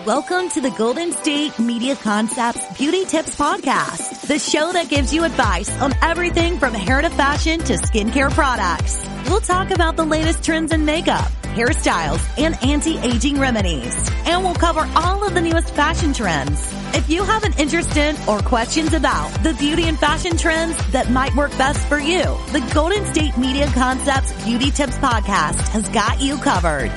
Welcome to the Golden State Media Concepts Beauty Tips Podcast, the show that gives you advice on everything from hair to fashion to skincare products. We'll talk about the latest trends in makeup, hairstyles, and anti-aging remedies. And we'll cover all of the newest fashion trends. If you have an interest in or questions about the beauty and fashion trends that might work best for you, the Golden State Media Concepts Beauty Tips Podcast has got you covered.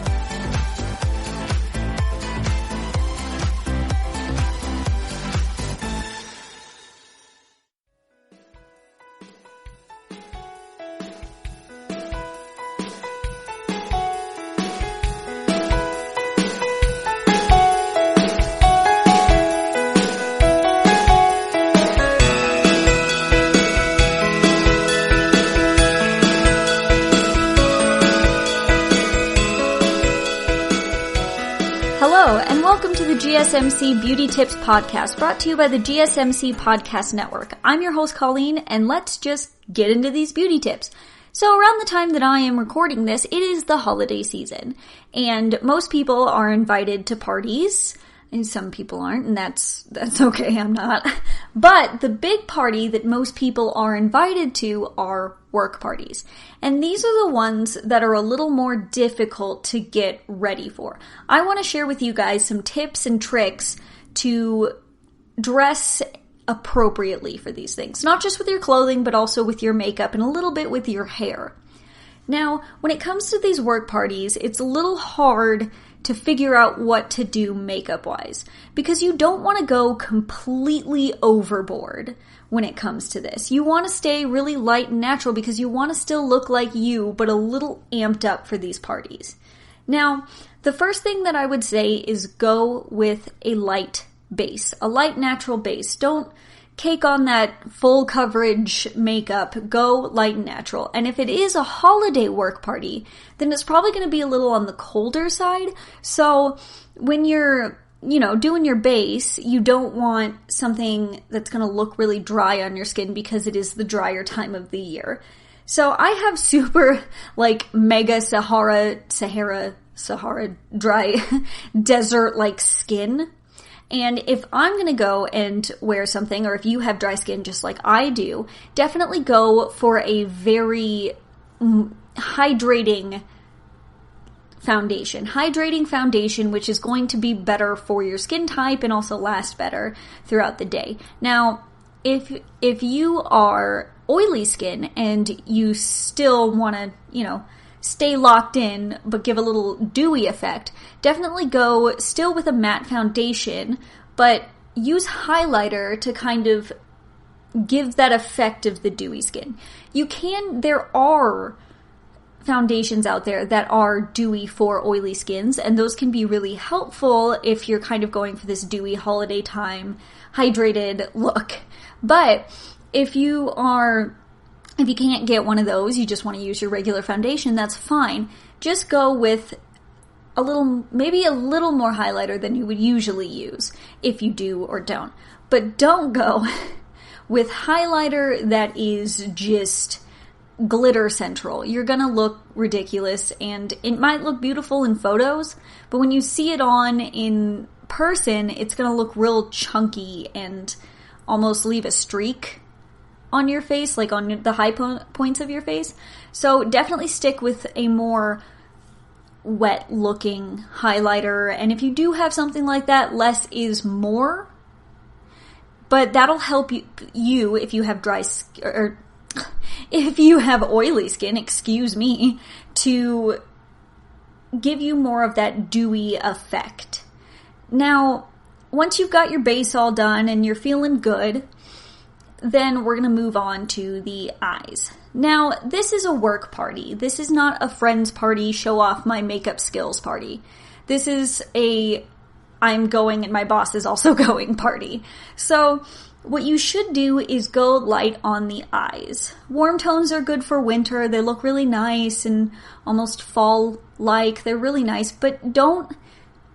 Hello, and welcome to the GSMC Beauty Tips Podcast, brought to you by the GSMC Podcast Network. I'm your host, Colleen, and let's just get into these beauty tips. So around the time that I am recording this, it is the holiday season, and most people are invited to parties, and some people aren't, and that's okay, I'm not. But the big party that most people are invited to are work parties. And these are the ones that are a little more difficult to get ready for. I want to share with you guys some tips and tricks to dress appropriately for these things. Not just with your clothing, but also with your makeup and a little bit with your hair. Now, when it comes to these work parties, it's a little hard to figure out what to do makeup-wise, because you don't want to go completely overboard when it comes to this. You want to stay really light and natural because you want to still look like you, but a little amped up for these parties. Now, the first thing that I would say is go with a light base, a light natural base. Don't cake on that full coverage makeup. Go light and natural. And if it is a holiday work party, then it's probably going to be a little on the colder side. So when you're, doing your base, you don't want something that's going to look really dry on your skin because it is the drier time of the year. So I have super mega Sahara dry desert skin. And if I'm going to go and wear something, or if you have dry skin just like I do, definitely go for a very hydrating foundation. Hydrating foundation, which is going to be better for your skin type and also last better throughout the day. Now, if you are oily skin and you still want to, stay locked in, but give a little dewy effect, definitely go still with a matte foundation, but use highlighter to kind of give that effect of the dewy skin. There are foundations out there that are dewy for oily skins, and those can be really helpful if you're kind of going for this dewy holiday time, hydrated look. But if you can't get one of those, you just want to use your regular foundation, that's fine. Just go with maybe a little more highlighter than you would usually use, if you do or don't. But don't go with highlighter that is just glitter central. You're gonna look ridiculous, and it might look beautiful in photos, but when you see it on in person, it's gonna look real chunky and almost leave a streak on your face, on the high points of your face. So definitely stick with a more wet looking highlighter. And if you do have something like that, less is more. But that'll help you if you have or if you have oily skin, to give you more of that dewy effect. Now, once you've got your base all done and you're feeling good, then we're going to move on to the eyes. Now, this is a work party. This is not a friend's party, show off my makeup skills party. This is I'm going and my boss is also going party. So what you should do is go light on the eyes. Warm tones are good for winter. They look really nice and almost fall-like. They're really nice, but don't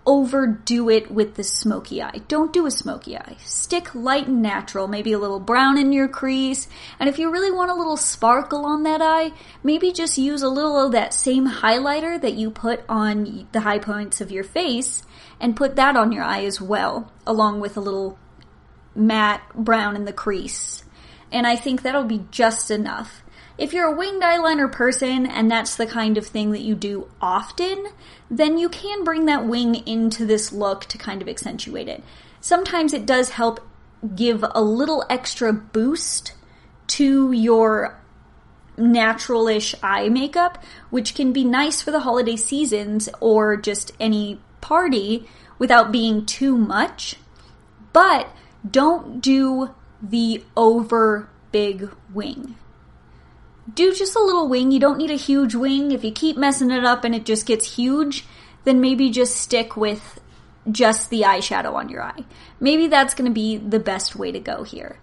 overdo it with the smoky eye. Don't do a smoky eye. Stick light and natural, maybe a little brown in your crease. And if you really want a little sparkle on that eye, maybe just use a little of that same highlighter that you put on the high points of your face and put that on your eye as well, along with a little matte brown in the crease. And I think that'll be just enough. If you're a winged eyeliner person and that's the kind of thing that you do often, then you can bring that wing into this look to kind of accentuate it. Sometimes it does help give a little extra boost to your natural-ish eye makeup, which can be nice for the holiday seasons or just any party without being too much. But don't do the over big wing. Do just a little wing. You don't need a huge wing. If you keep messing it up and it just gets huge, then maybe just stick with just the eyeshadow on your eye. Maybe that's going to be the best way to go here.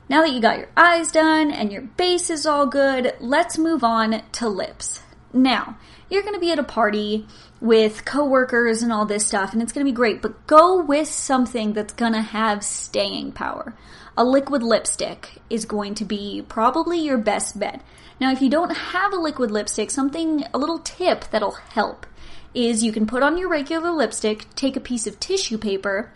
Now that you got your eyes done and your base is all good, let's move on to lips. Now, you're going to be at a party with coworkers and all this stuff, and it's going to be great, but go with something that's going to have staying power. A liquid lipstick is going to be probably your best bet. Now, if you don't have a liquid lipstick, a little tip that'll help is you can put on your regular lipstick, take a piece of tissue paper,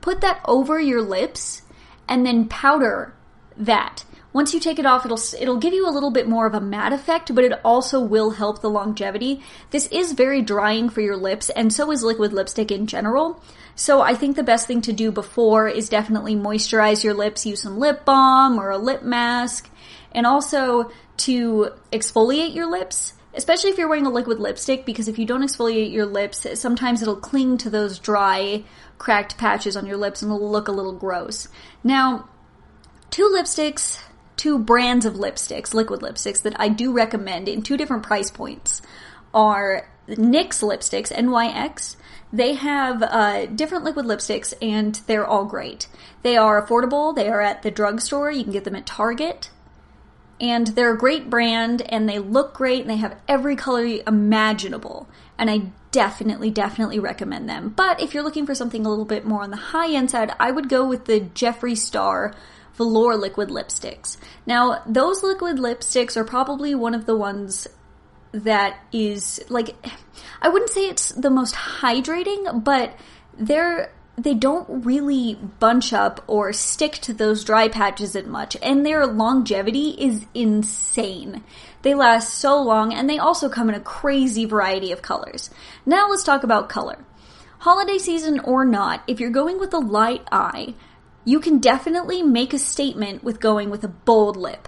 put that over your lips, and then powder that. Once you take it off, it'll give you a little bit more of a matte effect, but it also will help the longevity. This is very drying for your lips, and so is liquid lipstick in general. So I think the best thing to do before is definitely moisturize your lips, use some lip balm or a lip mask, and also to exfoliate your lips, especially if you're wearing a liquid lipstick, because if you don't exfoliate your lips, sometimes it'll cling to those dry, cracked patches on your lips and it'll look a little gross. Now, two brands of lipsticks, liquid lipsticks, that I do recommend in two different price points are NYX lipsticks, NYX. They have different liquid lipsticks, and they're all great. They are affordable. They are at the drugstore. You can get them at Target. And they're a great brand, and they look great, and they have every color imaginable. And I definitely recommend them. But if you're looking for something a little bit more on the high-end side, I would go with the Jeffree Star Velour liquid lipsticks. Now, those liquid lipsticks are probably one of the ones that is, like, I wouldn't say it's the most hydrating, but they don't really bunch up or stick to those dry patches as much, and their longevity is insane. They last so long, and they also come in a crazy variety of colors. Now let's talk about color. Holiday season or not, if you're going with a light eye, you can definitely make a statement with going with a bold lip.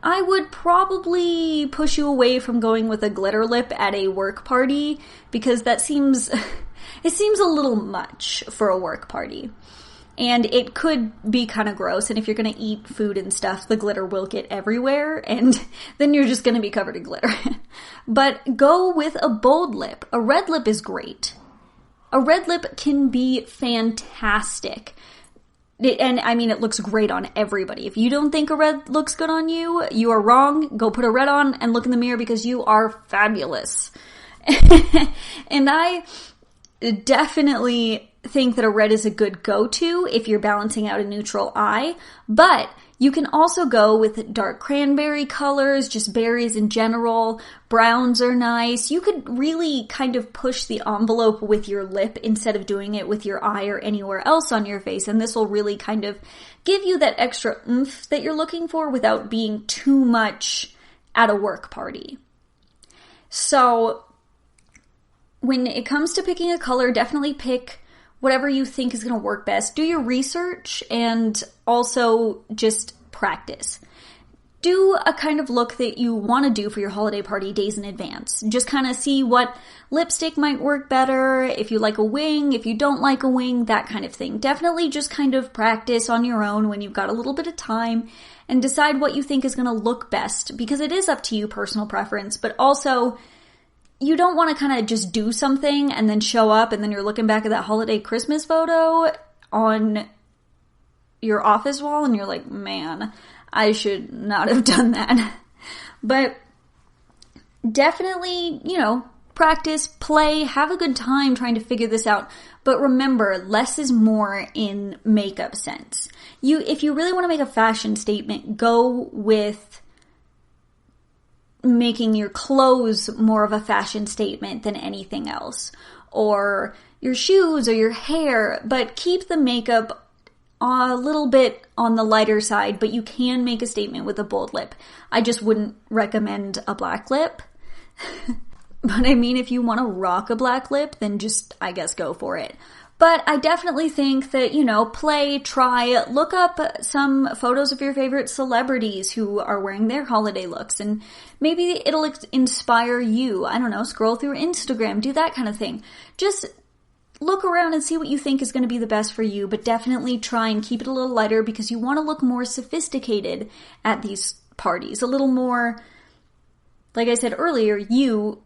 I would probably push you away from going with a glitter lip at a work party, because it seems a little much for a work party. And it could be kind of gross, and if you're going to eat food and stuff, the glitter will get everywhere, and then you're just going to be covered in glitter. But go with a bold lip. A red lip is great. A red lip can be fantastic. And I mean, it looks great on everybody. If you don't think a red looks good on you, you are wrong. Go put a red on and look in the mirror, because you are fabulous. And I definitely think that a red is a good go-to if you're balancing out a neutral eye, but you can also go with dark cranberry colors, just berries in general. Browns are nice. You could really kind of push the envelope with your lip instead of doing it with your eye or anywhere else on your face, and this will really kind of give you that extra oomph that you're looking for without being too much at a work party. So when it comes to picking a color, definitely pick whatever you think is going to work best. Do your research and also just practice. Do a kind of look that you want to do for your holiday party days in advance. Just kind of see what lipstick might work better, if you like a wing, if you don't like a wing, that kind of thing. Definitely just kind of practice on your own when you've got a little bit of time and decide what you think is going to look best, because it is up to you, personal preference, but also you don't want to kind of just do something and then show up and then you're looking back at that holiday Christmas photo on your office wall and you're like, man, I should not have done that. But definitely, practice, play, have a good time trying to figure this out. But remember, less is more in makeup sense. If you really want to make a fashion statement, go with making your clothes more of a fashion statement than anything else. Or your shoes or your hair, but keep the makeup a little bit on the lighter side, but you can make a statement with a bold lip. I just wouldn't recommend a black lip. But I mean, if you want to rock a black lip, then just, I guess, go for it. But I definitely think that, play, try, look up some photos of your favorite celebrities who are wearing their holiday looks, and maybe it'll inspire you. I don't know, scroll through Instagram, do that kind of thing. Just look around and see what you think is going to be the best for you, but definitely try and keep it a little lighter because you want to look more sophisticated at these parties. A little more, like I said earlier,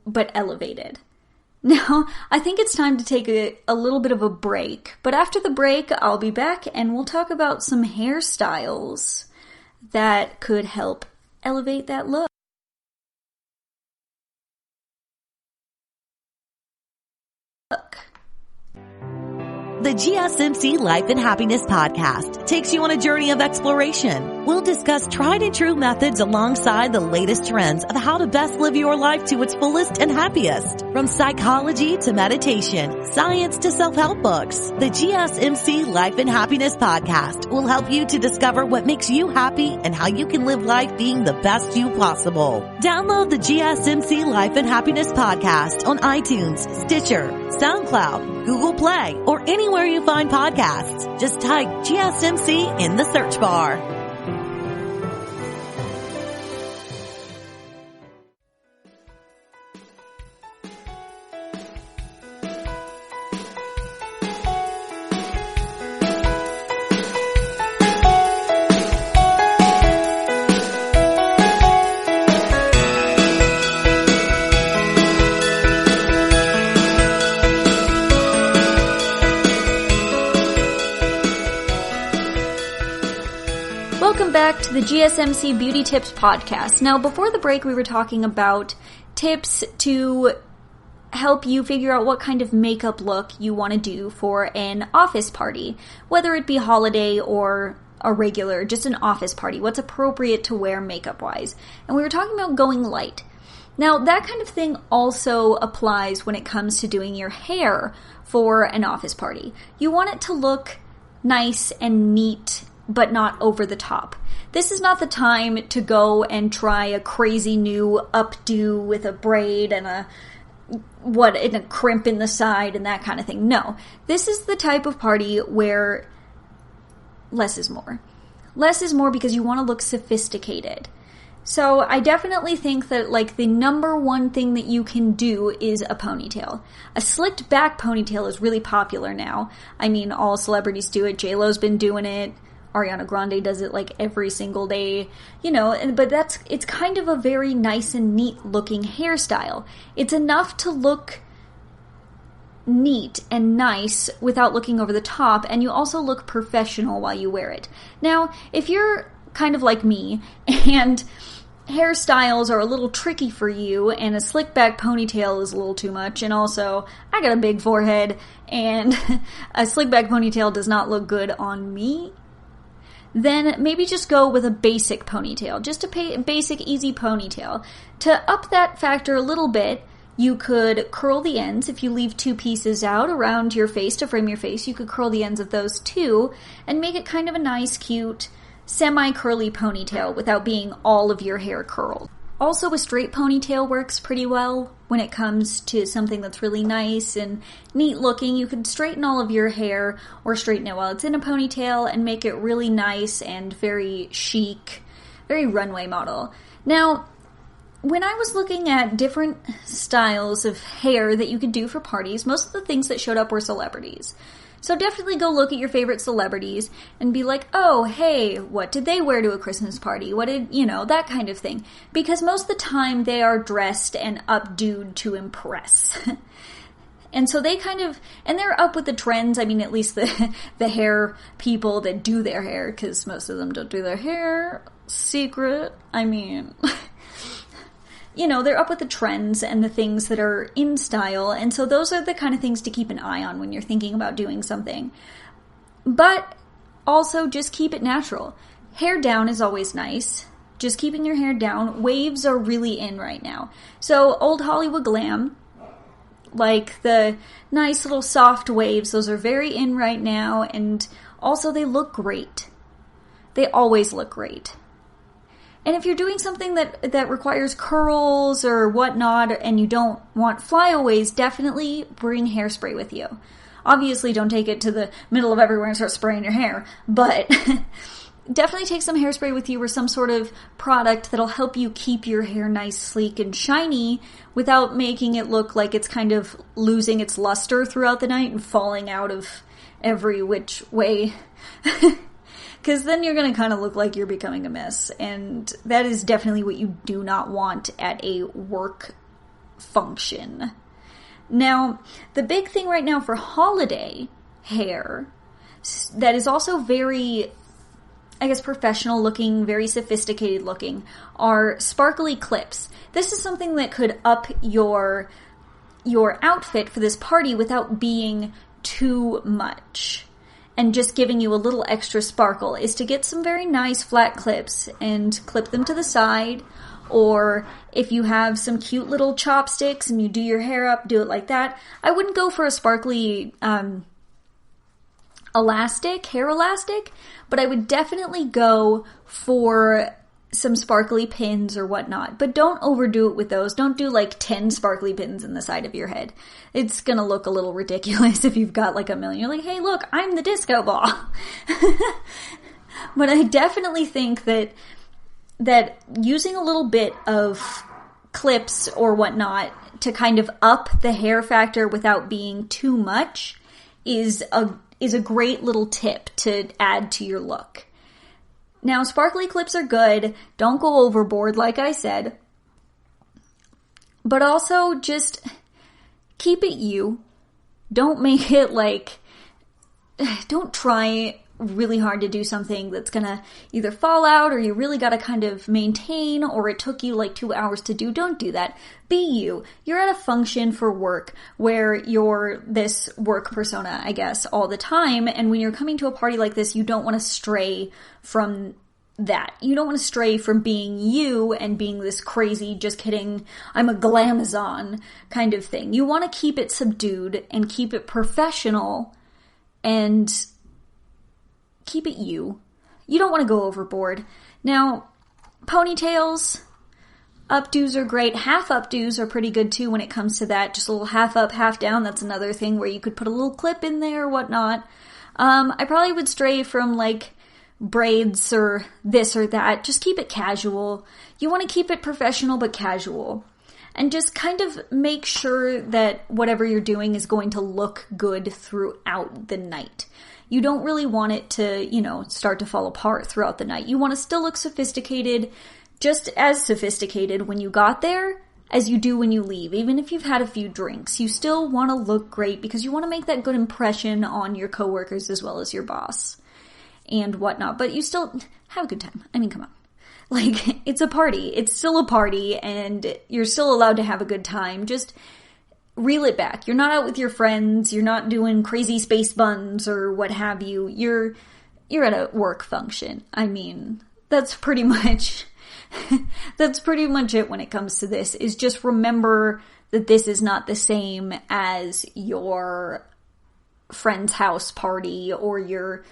but elevated. Now, I think it's time to take a little bit of a break, but after the break, I'll be back and we'll talk about some hairstyles that could help elevate that look. The GSMC Life and Happiness Podcast takes you on a journey of exploration. We'll discuss tried and true methods alongside the latest trends of how to best live your life to its fullest and happiest. From psychology to meditation, science to self-help books, the GSMC Life and Happiness Podcast will help you to discover what makes you happy and how you can live life being the best you possible. Download the GSMC Life and Happiness Podcast on iTunes, Stitcher, SoundCloud, Google Play, or anywhere you find podcasts. Just type GSMC in the search bar. Welcome back to the GSMC Beauty Tips Podcast. Now, before the break, we were talking about tips to help you figure out what kind of makeup look you want to do for an office party, whether it be holiday or a regular, just an office party, what's appropriate to wear makeup-wise. And we were talking about going light. Now, that kind of thing also applies when it comes to doing your hair for an office party. You want it to look nice and neat, but not over the top. This is not the time to go and try a crazy new updo with a braid and a crimp in the side and that kind of thing. No. This is the type of party where less is more. Less is more because you want to look sophisticated. So I definitely think that the number one thing that you can do is a ponytail. A slicked back ponytail is really popular now. I mean, all celebrities do it. J-Lo's been doing it. Ariana Grande does it every single day, but it's kind of a very nice and neat looking hairstyle. It's enough to look neat and nice without looking over the top, and you also look professional while you wear it. Now, if you're kind of like me, and hairstyles are a little tricky for you, and a slick back ponytail is a little too much, and also, I got a big forehead, and a slick back ponytail does not look good on me, then maybe just go with a basic ponytail, just a basic easy ponytail. To up that factor a little bit, you could curl the ends. If you leave two pieces out around your face to frame your face, you could curl the ends of those too and make it kind of a nice, cute, semi-curly ponytail without being all of your hair curled. Also, a straight ponytail works pretty well when it comes to something that's really nice and neat looking. You could straighten all of your hair or straighten it while it's in a ponytail and make it really nice and very chic, very runway model. Now, when I was looking at different styles of hair that you could do for parties, most of the things that showed up were celebrities. So definitely go look at your favorite celebrities and be like, oh, hey, what did they wear to a Christmas party? What did, that kind of thing. Because most of the time they are dressed and updoed to impress. And so they and they're up with the trends. I mean, at least the hair people that do their hair, because most of them don't do their hair secret. I mean, they're up with the trends and the things that are in style. And so those are the kind of things to keep an eye on when you're thinking about doing something. But also just keep it natural. Hair down is always nice. Just keeping your hair down. Waves are really in right now. So old Hollywood glam, like the nice little soft waves, those are very in right now. And also they look great. They always look great. And if you're doing something that requires curls or whatnot and you don't want flyaways, definitely bring hairspray with you. Obviously, don't take it to the middle of everywhere and start spraying your hair, but definitely take some hairspray with you or some sort of product that'll help you keep your hair nice, sleek, and shiny without making it look like it's kind of losing its luster throughout the night and falling out of every which way. Because then you're going to kind of look like you're becoming a mess. And that is definitely what you do not want at a work function. Now, the big thing right now for holiday hair that is also very, I guess, professional looking, very sophisticated looking, are sparkly clips. This is something that could up your outfit for this party without being too much. And just giving you a little extra sparkle is to get some very nice flat clips and clip them to the side. Or if you have some cute little chopsticks and you do your hair up, do it like that. I wouldn't go for a sparkly hair elastic, but I would definitely go for some sparkly pins or whatnot. But don't overdo it with those. Don't do like 10 sparkly pins in the side of your head. It's gonna look a little ridiculous if you've got like a million. You're like, hey, look, I'm the disco ball. But I definitely think that using a little bit of clips or whatnot to kind of up the hair factor without being too much is a great little tip to add to your look. Now, sparkly clips are good. Don't go overboard, like I said. But also just keep it you. Don't make it like, don't try really hard to do something that's gonna either fall out or you really gotta kind of maintain or it took you like 2 hours to do. Don't do that. Be you. You're at a function for work where you're this work persona, I guess, all the time. And when you're coming to a party like this, you don't want to stray from that. You don't want to stray from being you and being this crazy, just kidding, I'm a glamazon kind of thing. You want to keep it subdued and keep it professional and keep it you. You don't want to go overboard. Now, ponytails, updos are great. Half updos are pretty good too when it comes to that. Just a little half up, half down. That's another thing where you could put a little clip in there or whatnot. I probably would stray from like braids or this or that. Just keep it casual. You want to keep it professional but casual. And just kind of make sure that whatever you're doing is going to look good throughout the night. You don't really want it to, start to fall apart throughout the night. You want to still look sophisticated, just as sophisticated when you got there as you do when you leave. Even if you've had a few drinks, you still want to look great because you want to make that good impression on your coworkers as well as your boss and whatnot. But you still have a good time. I mean, come on. Like, it's a party. It's still a party and you're still allowed to have a good time. Just reel it back. You're not out with your friends. You're not doing crazy space buns or what have you. You're at a work function. I mean, that's pretty much it when it comes to this, is just remember that this is not the same as your friend's house party or your,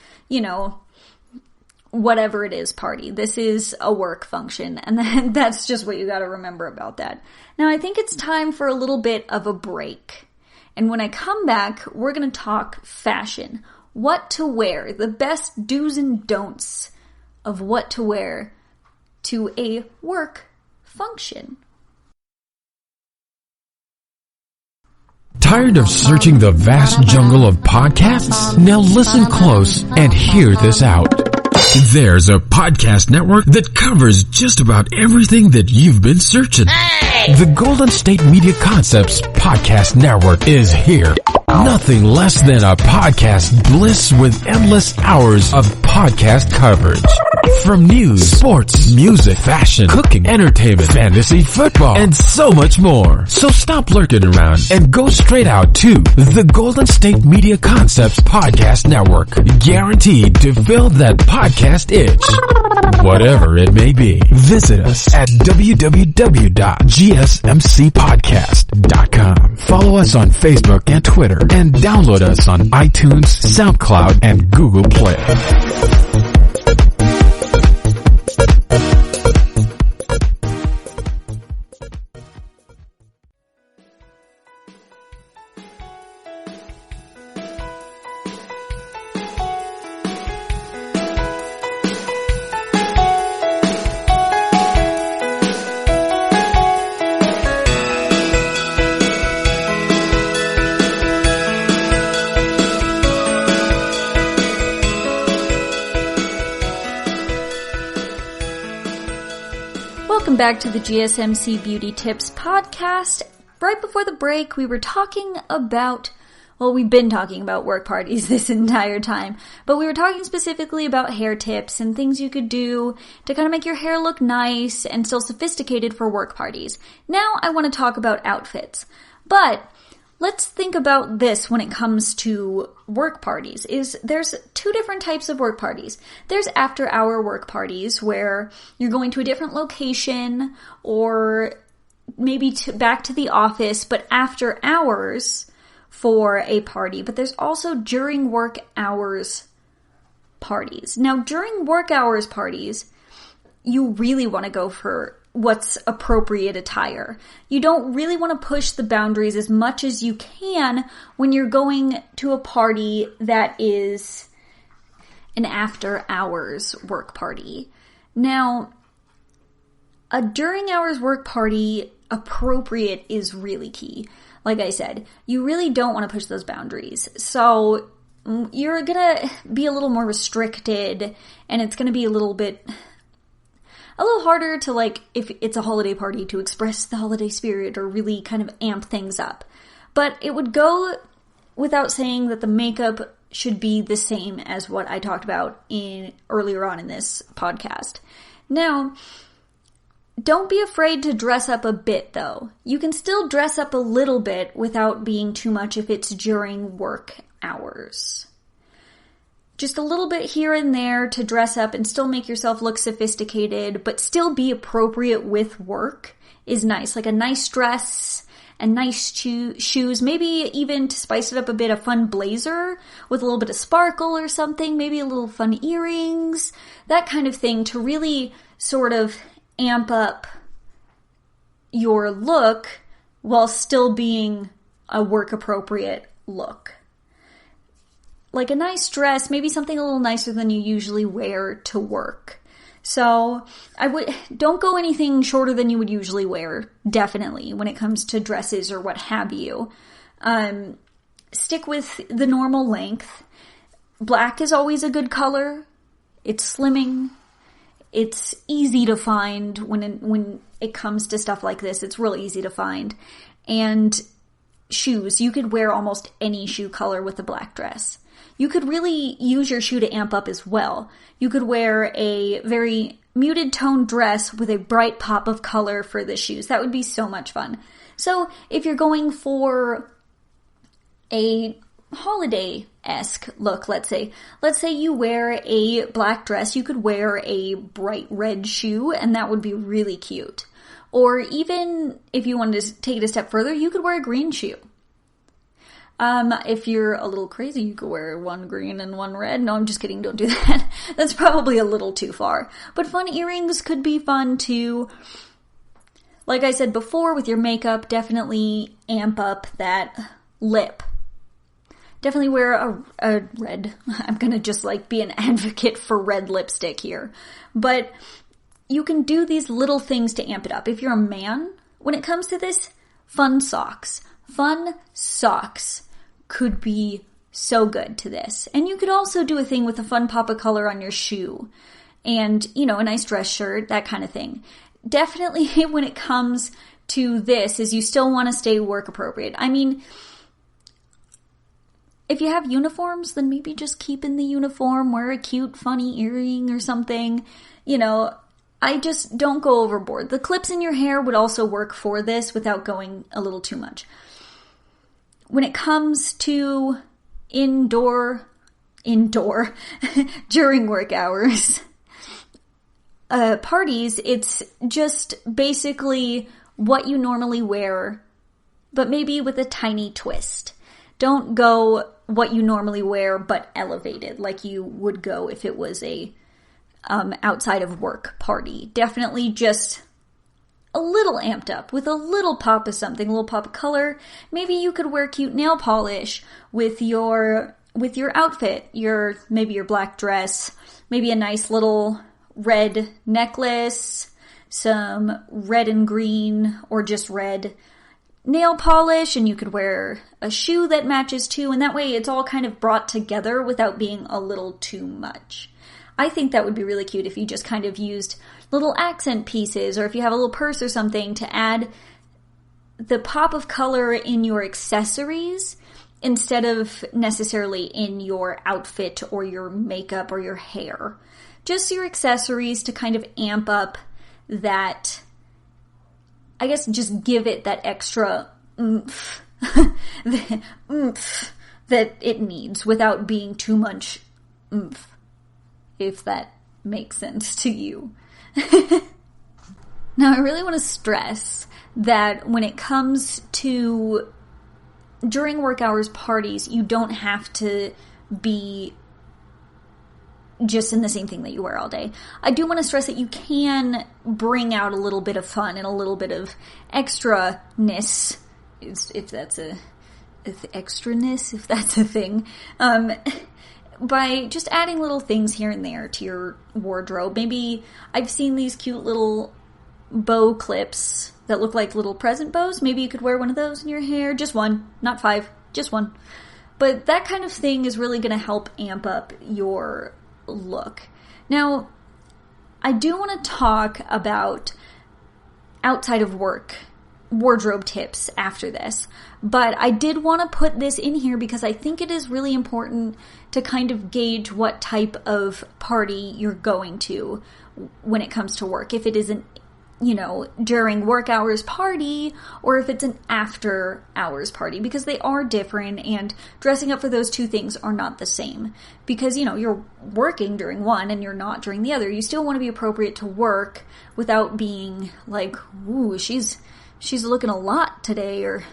whatever it is party. This is a work function, and that's just what you gotta remember about that. Now, I think it's time for a little bit of a break. And when I come back, we're gonna talk fashion. What to wear. The best do's and don'ts of what to wear to a work function. Tired of searching the vast jungle of podcasts? Now listen close and hear this out. There's a podcast network that covers just about everything that you've been searching. Hey! The Golden State Media Concepts Podcast Network is here. Nothing less than a podcast bliss with endless hours of podcast coverage. From news, sports, music, fashion, cooking, entertainment, fantasy, football, and so much more. So stop lurking around and go straight out to the Golden State Media Concepts Podcast Network. Guaranteed to fill that podcast itch. Whatever it may be. Visit us at www.gsmcpodcast.com. Follow us on Facebook and Twitter, and download us on iTunes, SoundCloud, and Google Play. Welcome back to the GSMC Beauty Tips podcast. Right before the break, we were talking about, well, we've been talking about work parties this entire time, but we were talking specifically about hair tips and things you could do to kind of make your hair look nice and still sophisticated for work parties. Now I want to talk about outfits, but let's think about this when it comes to work parties. There's two different types of work parties. There's after-hour work parties where you're going to a different location or maybe back to the office, but after hours for a party. But there's also during work hours parties. Now, during work hours parties, you really want to go for what's appropriate attire. You don't really want to push the boundaries as much as you can when you're going to a party that is an after hours work party. Now, a during hours work party appropriate is really key. Like I said, you really don't want to push those boundaries. So you're gonna be a little more restricted, and it's gonna be a little harder to, like, if it's a holiday party, to express the holiday spirit or really kind of amp things up. But it would go without saying that the makeup should be the same as what I talked about earlier on in this podcast. Now, don't be afraid to dress up a bit, though. You can still dress up a little bit without being too much if it's during work hours. Just a little bit here and there to dress up and still make yourself look sophisticated, but still be appropriate with work is nice. Like a nice dress and nice shoes, maybe even to spice it up a bit, a fun blazer with a little bit of sparkle or something, maybe a little fun earrings, that kind of thing to really sort of amp up your look while still being a work appropriate look. Like a nice dress, maybe something a little nicer than you usually wear to work. So don't go anything shorter than you would usually wear, definitely, when it comes to dresses or what have you. Stick with the normal length. Black is always a good color. It's slimming. It's easy to find when it comes to stuff like this. It's real easy to find. And shoes, you could wear almost any shoe color with a black dress. You could really use your shoe to amp up as well. You could wear a very muted tone dress with a bright pop of color for the shoes. That would be so much fun. So if you're going for a holiday-esque look, let's say you wear a black dress, you could wear a bright red shoe, and that would be really cute. Or even if you wanted to take it a step further, you could wear a green shoe. If you're a little crazy, you could wear one green and one red. No, I'm just kidding. Don't do that. That's probably a little too far. But fun earrings could be fun too. Like I said before, with your makeup, definitely amp up that lip. Definitely wear a red. I'm gonna just be an advocate for red lipstick here. But you can do these little things to amp it up. If you're a man, when it comes to this, fun socks. Fun socks could be so good to this. And you could also do a thing with a fun pop of color on your shoe. And, a nice dress shirt, that kind of thing. Definitely when it comes to this is you still want to stay work appropriate. I mean, if you have uniforms, then maybe just keep in the uniform, wear a cute, funny earring or something. You know, I just don't go overboard. The clips in your hair would also work for this without going a little too much. When it comes to indoor during work hours parties, it's just basically what you normally wear, but maybe with a tiny twist. Don't go what you normally wear, but elevated, like you would go if it was a outside of work party. Definitely just a little amped up with a little pop of something, a little pop of color. Maybe you could wear cute nail polish with your outfit, maybe your black dress, maybe a nice little red necklace, some red and green or just red nail polish, and you could wear a shoe that matches too, and that way it's all kind of brought together without being a little too much. I think that would be really cute if you just kind of used little accent pieces, or if you have a little purse or something to add the pop of color in your accessories instead of necessarily in your outfit or your makeup or your hair. Just your accessories to kind of amp up that, I guess, just give it that extra oomph, the oomph that it needs without being too much oomph, if that makes sense to you. Now, I really want to stress that when it comes to during work hours parties, you don't have to be just in the same thing that you wear all day. I do want to stress that you can bring out a little bit of fun and a little bit of extraness, if that's a thing, by just adding little things here and there to your wardrobe. Maybe I've seen these cute little bow clips that look like little present bows. Maybe you could wear one of those in your hair. Just one, not 5, just one. But that kind of thing is really going to help amp up your look. Now, I do want to talk about outside of work wardrobe tips after this, but I did want to put this in here because I think it is really important to kind of gauge what type of party you're going to when it comes to work. If it isn't, during work hours party, or if it's an after hours party, because they are different, and dressing up for those two things are not the same. Because, you're working during one and you're not during the other. You still want to be appropriate to work without being like, ooh, she's looking a lot today, or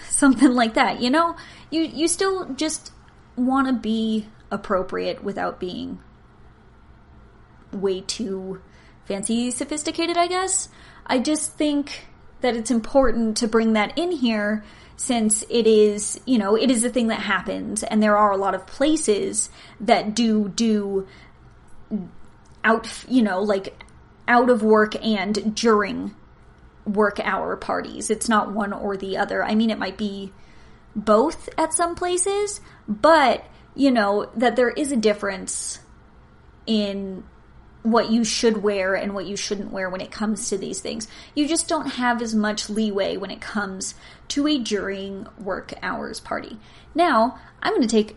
something like that. You still just want to be appropriate without being way too fancy, sophisticated, I guess. I just think that it's important to bring that in here, since it is, it is a thing that happens, and there are a lot of places that do out of work and during work hour parties. It's not one or the other. I mean, it might be both at some places, but, that there is a difference in what you should wear and what you shouldn't wear when it comes to these things. You just don't have as much leeway when it comes to a during work hours party. Now, I'm going to take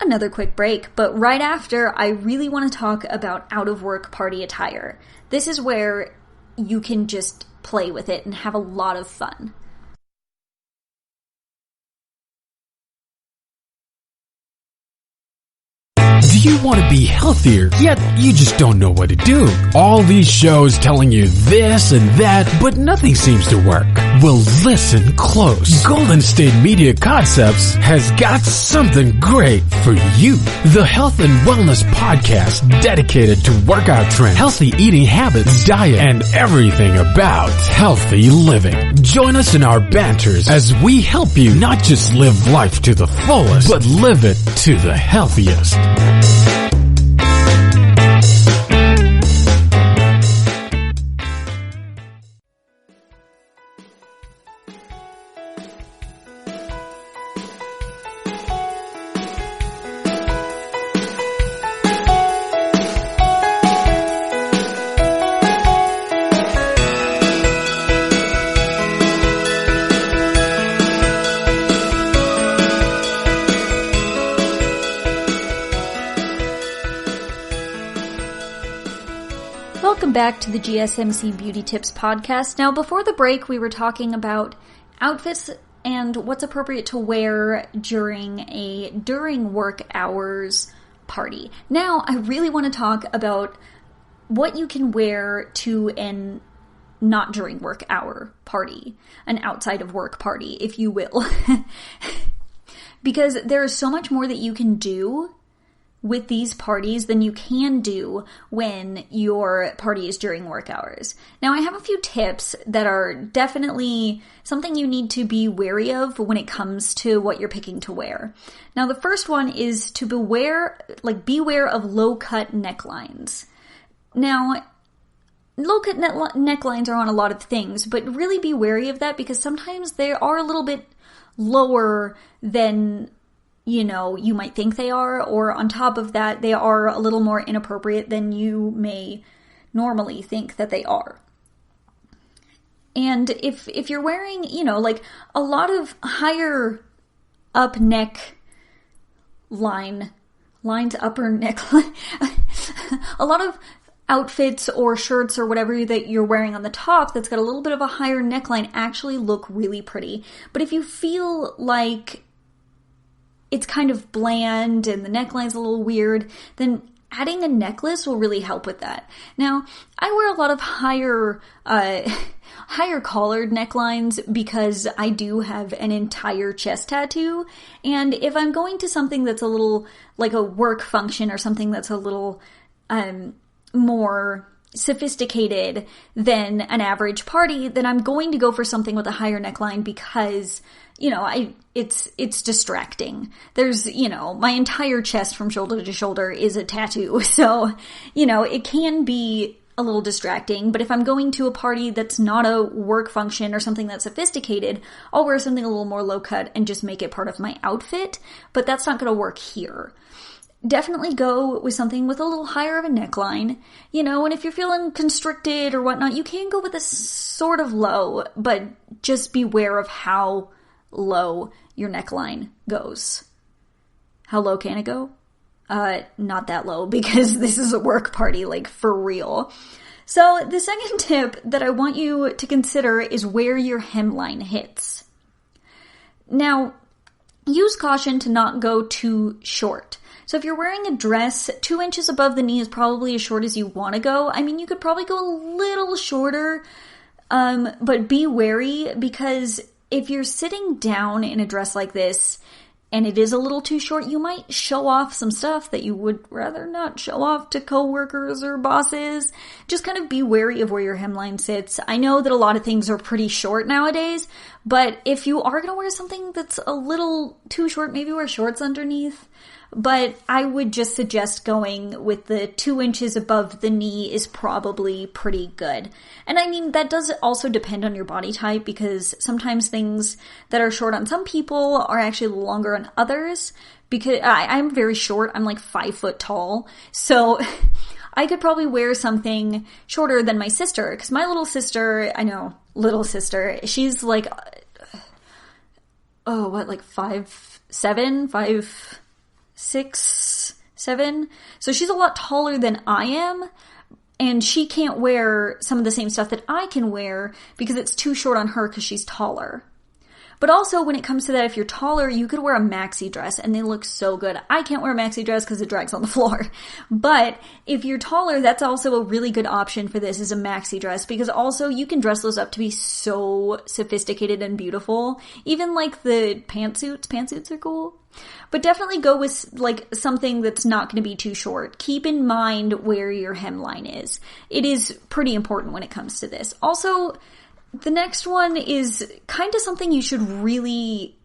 another quick break, but right after, I really want to talk about out of work party attire. This is where you can just play with it and have a lot of fun. Do you want to be healthier, yet you just don't know what to do? All these shows telling you this and that, but nothing seems to work. Well, listen close. Golden State Media Concepts has got something great for you. The Health and Wellness Podcast dedicated to workout trends, healthy eating habits, diet, and everything about healthy living. Join us in our banters as we help you not just live life to the fullest, but live it to the healthiest. back to the GSMC Beauty Tips podcast. Now, before the break, we were talking about outfits and what's appropriate to wear during work hours party. Now, I really want to talk about what you can wear to an not during work hour party, an outside of work party, if you will. Because there is so much more that you can do with these parties than you can do when your party is during work hours. Now, I have a few tips that are definitely something you need to be wary of when it comes to what you're picking to wear. Now, the first one is to beware of low-cut necklines. Now, low-cut necklines are on a lot of things, but really be wary of that because sometimes they are a little bit lower than you might think they are, or on top of that, they are a little more inappropriate than you may normally think that they are. And if you're wearing, a lot of higher up neck lines, upper neck, a lot of outfits or shirts or whatever that you're wearing on the top that's got a little bit of a higher neckline actually look really pretty. But if you feel like it's kind of bland and the neckline's a little weird, then adding a necklace will really help with that. Now, I wear a lot of higher collared necklines because I do have an entire chest tattoo, and if I'm going to something that's a little like a work function or something that's a little more sophisticated than an average party, then I'm going to go for something with a higher neckline because it's distracting. There's, my entire chest from shoulder to shoulder is a tattoo. So, it can be a little distracting, but if I'm going to a party that's not a work function or something that's sophisticated, I'll wear something a little more low cut and just make it part of my outfit, but that's not going to work here. Definitely go with something with a little higher of a neckline, and if you're feeling constricted or whatnot, you can go with a sort of low, but just beware of how low your neckline goes. How low can it go? Not that low, because this is a work party, for real. So the second tip that I want you to consider is where your hemline hits. Now, use caution to not go too short. So if you're wearing a dress, 2 inches above the knee is probably as short as you want to go. I mean, you could probably go a little shorter, but be wary because if you're sitting down in a dress like this and it is a little too short, you might show off some stuff that you would rather not show off to coworkers or bosses. Just kind of be wary of where your hemline sits. I know that a lot of things are pretty short nowadays, but if you are going to wear something that's a little too short, maybe wear shorts underneath. But I would just suggest going with the 2 inches above the knee is probably pretty good. And I mean, that does also depend on your body type because sometimes things that are short on some people are actually longer on others. Because I'm very short. I'm 5 foot tall. So I could probably wear something shorter than my sister. Because my little sister, she's 5'7", 5'6", 7". So she's a lot taller than I am, and she can't wear some of the same stuff that I can wear because it's too short on her because she's taller. But also, when it comes to that, if you're taller, you could wear a maxi dress, and they look so good. I can't wear a maxi dress because it drags on the floor. But if you're taller, that's also a really good option for this, is a maxi dress, because also you can dress those up to be so sophisticated and beautiful. Even the pantsuits. Pantsuits are cool. But definitely go with something that's not going to be too short. Keep in mind where your hemline is. It is pretty important when it comes to this. Also, the next one is kind of something you should really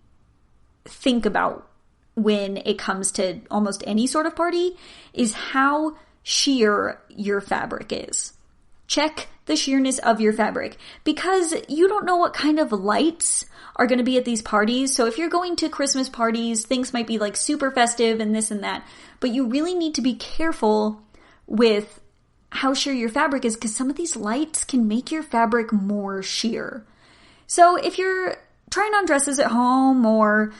think about when it comes to almost any sort of party, is how sheer your fabric is. Check the sheerness of your fabric, because you don't know what kind of lights are going to be at these parties. So if you're going to Christmas parties, things might be super festive and this and that, but you really need to be careful with how sheer your fabric is, because some of these lights can make your fabric more sheer. So if you're trying on dresses at home or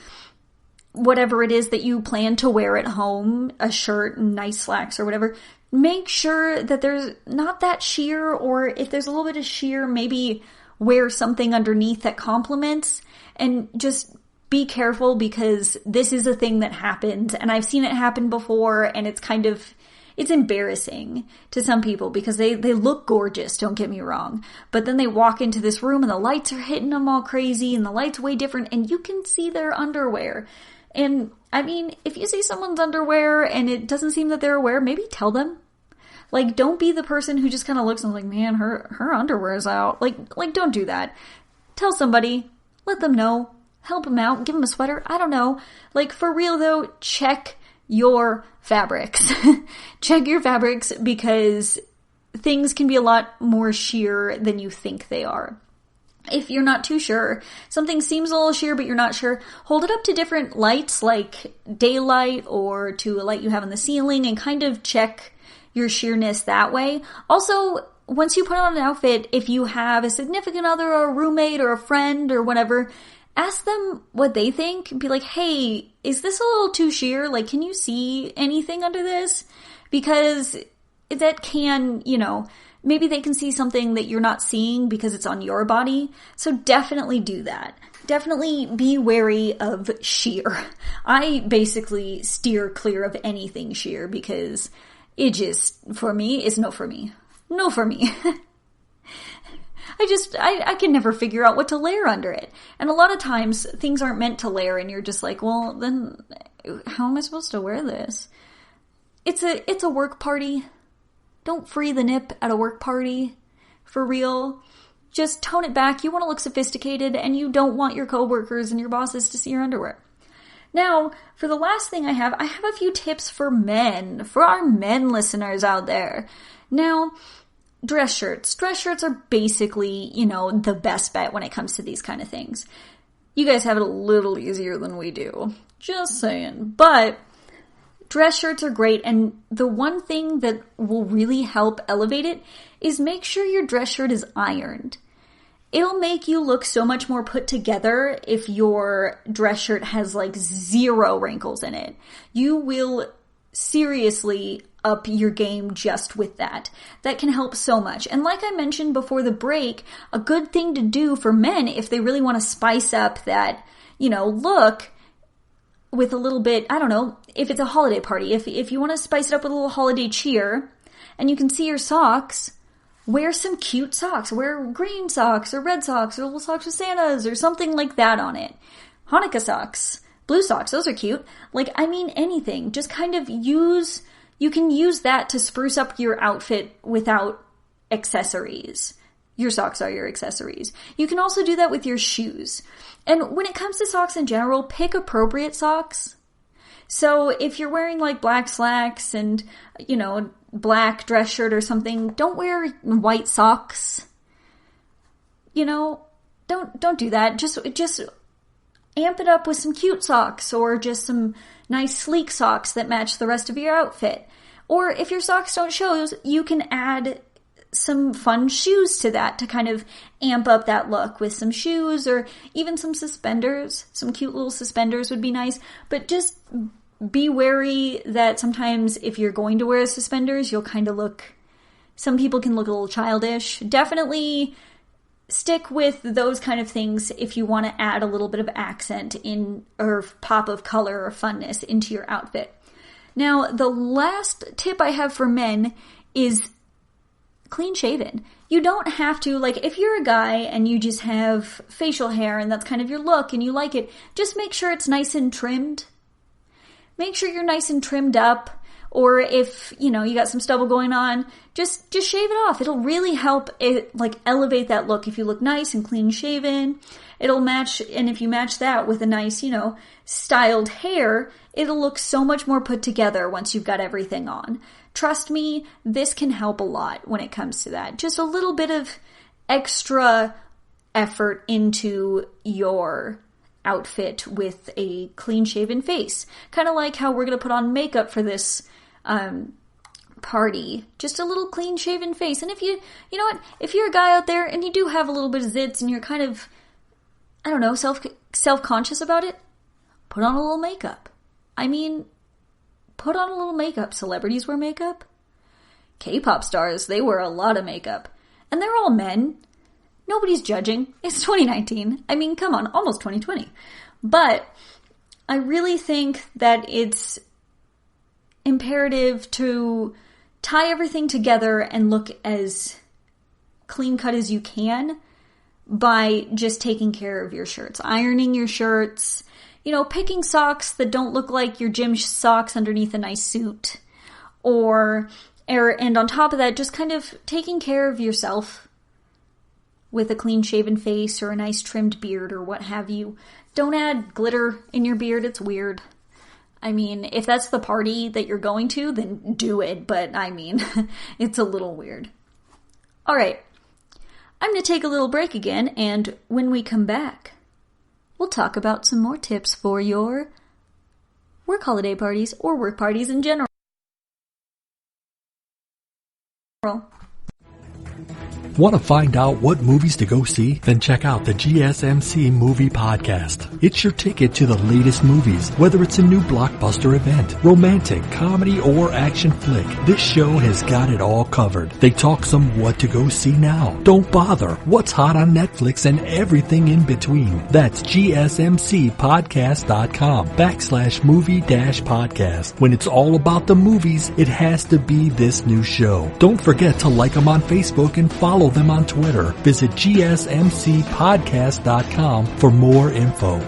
whatever it is that you plan to wear at home, a shirt and nice slacks or whatever, make sure that there's not that sheer, or if there's a little bit of sheer, maybe wear something underneath that complements, and just be careful, because this is a thing that happens, and I've seen it happen before, and it's embarrassing to some people because they look gorgeous, don't get me wrong, but then they walk into this room and the lights are hitting them all crazy and the light's way different and you can see their underwear. And I mean, if you see someone's underwear and it doesn't seem that they're aware, maybe tell them. Like, don't be the person who just kind of looks and is like, man, her underwear is out. Like, don't do that. Tell somebody, let them know, help them out, give them a sweater. I don't know. Like, for real though, check your fabrics. Check your fabrics, because things can be a lot more sheer than you think they are. If you're not too sure, something seems a little sheer but you're not sure, hold it up to different lights like daylight or to a light you have on the ceiling and kind of check your sheerness that way. Also, once you put on an outfit, if you have a significant other or a roommate or a friend or whatever, ask them what they think. Be like, hey, is this a little too sheer? Like, can you see anything under this? Because that can, maybe they can see something that you're not seeing because it's on your body. So definitely do that. Definitely be wary of sheer. I basically steer clear of anything sheer because it just, for me, is no for me. No for me. I can never figure out what to layer under it. And a lot of times things aren't meant to layer and you're just like, well, then how am I supposed to wear this? It's a work party. Don't free the nip at a work party. For real. Just tone it back. You want to look sophisticated and you don't want your coworkers and your bosses to see your underwear. Now, for the last thing I have a few tips for men, for our men listeners out there. Now, dress shirts. Dress shirts are basically, the best bet when it comes to these kind of things. You guys have it a little easier than we do. Just saying. But dress shirts are great, and the one thing that will really help elevate it is make sure your dress shirt is ironed. It'll make you look so much more put together if your dress shirt has like 0 wrinkles in it. You will seriously up your game just with that. That can help so much. And like I mentioned before the break, a good thing to do for men if they really want to spice up that, look with a little bit, I don't know, if it's a holiday party, if you want to spice it up with a little holiday cheer and you can see your socks, wear some cute socks. Wear green socks or red socks or little socks with Santas or something like that on it. Hanukkah socks, blue socks, those are cute. Like, I mean anything. Just kind of you can use that to spruce up your outfit without accessories. Your socks are your accessories. You can also do that with your shoes. And when it comes to socks in general, pick appropriate socks. So if you're wearing like black slacks and, black dress shirt or something, don't wear white socks. Don't do that. Just amp it up with some cute socks or just some nice sleek socks that match the rest of your outfit. Or if your socks don't show, you can add some fun shoes to that to kind of amp up that look with some shoes or even some suspenders. Some cute little suspenders would be nice. But just be wary that sometimes if you're going to wear suspenders, you'll kind of look, some people can look a little childish. Definitely stick with those kind of things if you want to add a little bit of accent in or pop of color or funness into your outfit. Now, the last tip I have for men is clean shaven. You don't have to, like, if you're a guy and you just have facial hair and that's kind of your look and you like it, just make sure it's nice and trimmed. Make sure you're nice and trimmed up. Or if, you got some stubble going on, just shave it off. It'll really help it, like, elevate that look. If you look nice and clean shaven, it'll match. And if you match that with a nice, styled hair, it'll look so much more put together once you've got everything on. Trust me, this can help a lot when it comes to that. Just a little bit of extra effort into your outfit with a clean shaven face. Kind of like how we're going to put on makeup for this party. Just a little clean shaven face. And if you know what, if you're a guy out there and you do have a little bit of zits and you're kind of, I don't know, self-conscious about it, put on a little makeup. I mean, put on a little makeup. Celebrities wear makeup. K-pop stars, they wear a lot of makeup. And they're all men. Nobody's judging. It's 2019. I mean, come on, almost 2020. But I really think that it's imperative to tie everything together and look as clean cut as you can by just taking care of your shirts. Ironing your shirts, picking socks that don't look like your gym socks underneath a nice suit. And on top of that, just kind of taking care of yourself with a clean shaven face or a nice trimmed beard or what have you. Don't add glitter in your beard, it's weird. I mean, if that's the party that you're going to, then do it, but I mean, it's a little weird. Alright, I'm going to take a little break again, and when we come back, we'll talk about some more tips for your work holiday parties or work parties in general. Want to find out what movies to go see? Then check out the GSMC Movie Podcast. It's your ticket to the latest movies, whether it's a new blockbuster event, romantic, comedy, or action flick. This show has got it all covered. They talk some what to go see now. Don't bother. What's hot on Netflix and everything in between. That's GSMCpodcast.com/movie-podcast. When it's all about the movies, it has to be this new show. Don't forget to like them on Facebook and follow them on Twitter. Visit GSMCpodcast.com for more info.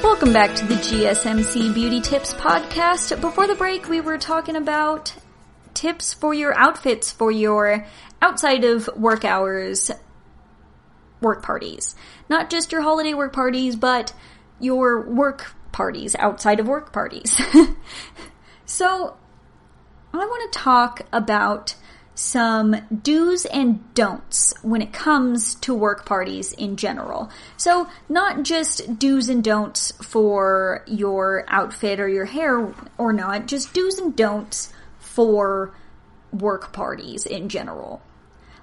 Welcome back to the GSMC Beauty Tips Podcast. Before the break, we were talking about tips for your outfits for your outside of work hours work parties. Not just your holiday work parties, but your work parties outside of work parties. So, I want to talk about some do's and don'ts when it comes to work parties in general. So, not just do's and don'ts for your outfit or your hair or not, just do's and don'ts for work parties in general.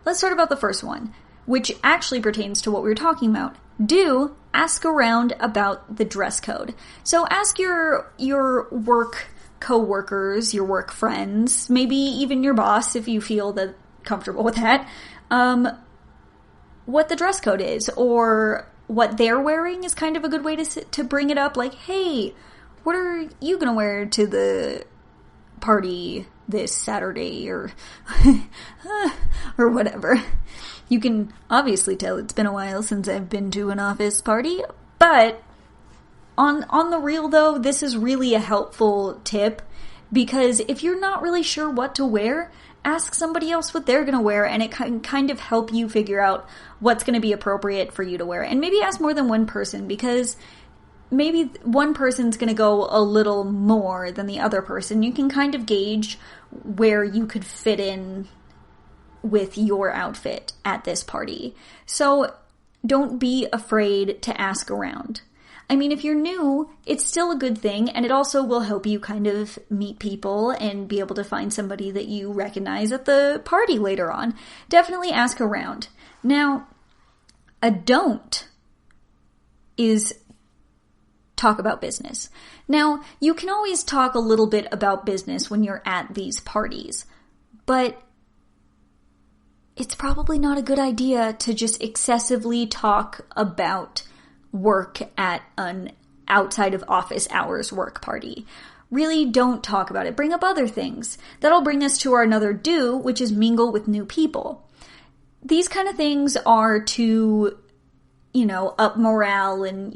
Let's start about the first one, which actually pertains to what we were talking about. Do ask around about the dress code. So, ask your work co-workers, your work friends, maybe even your boss if you feel that comfortable with that, what the dress code is, or what they're wearing is kind of a good way to bring it up. Like, hey, what are you gonna wear to the party this Saturday, or or whatever. You can obviously tell it's been a while since I've been to an office party, but on the real though, this is really a helpful tip, because if you're not really sure what to wear, ask somebody else what they're gonna wear, and it can kind of help you figure out what's gonna be appropriate for you to wear. And maybe ask more than one person, because maybe one person's gonna go a little more than the other person. You can kind of gauge where you could fit in with your outfit at this party. So don't be afraid to ask around. I mean, if you're new, it's still a good thing, and it also will help you kind of meet people and be able to find somebody that you recognize at the party later on. Definitely ask around. Now, a don't is talk about business. Now, you can always talk a little bit about business when you're at these parties, but it's probably not a good idea to just excessively talk about work at an outside of office hours work party. Really don't talk about it. Bring up other things. That'll bring us to our another do, which is mingle with new people. These kind of things are to, up morale and,